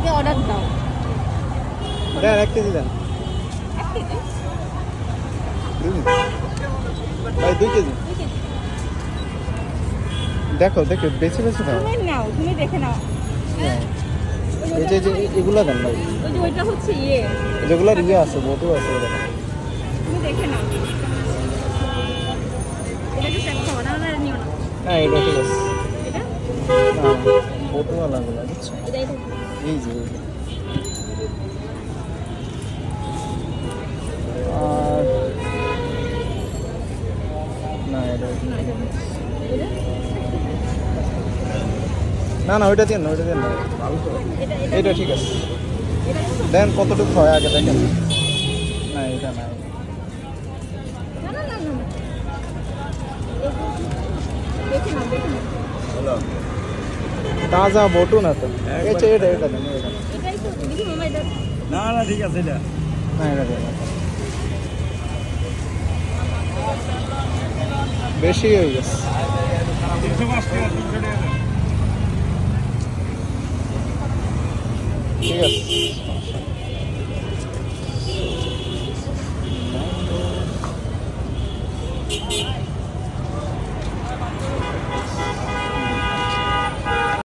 আগে অর্ডার দাও। দেন 1 কেজি দেন। 1 কেজি? ভাই 2 কেজি। দেখো দেখো বেশি বেশি দাও। তুমি নাও, তুমি দেখে নাও। এই যে এগুলা দেন ভাই। ওই যে ওইটা হচ্ছে ইয়ে। যেগুলার ইয়ে আছে বটু আছে দেখো। তুমি দেখে নাও। এটা কি চেক করো না, না নিও না। হ্যাঁ এটা ঠিক আছে। এটা? না বটু আলাগুলা বুঝছো? এটাই তো। এই যে আর না এটা না এটা। এটা? না না ওইটা দিন না ওইটা দিন না এটা এটা ঠিক আছে এটা তো। দেন কতটুকু হয় আগে দেখেন না এটা না না না না না। দেখে নাও, দেখে নাও। তাজা বটু না তো এটা এটা এটা দেন এটা এটাই তো দেখি মামা এটা। না না ঠিক আছে এটা না এটা দেন বেশি হয়ে গেছে 305 টাকা 300 টাকা ঠিক আছে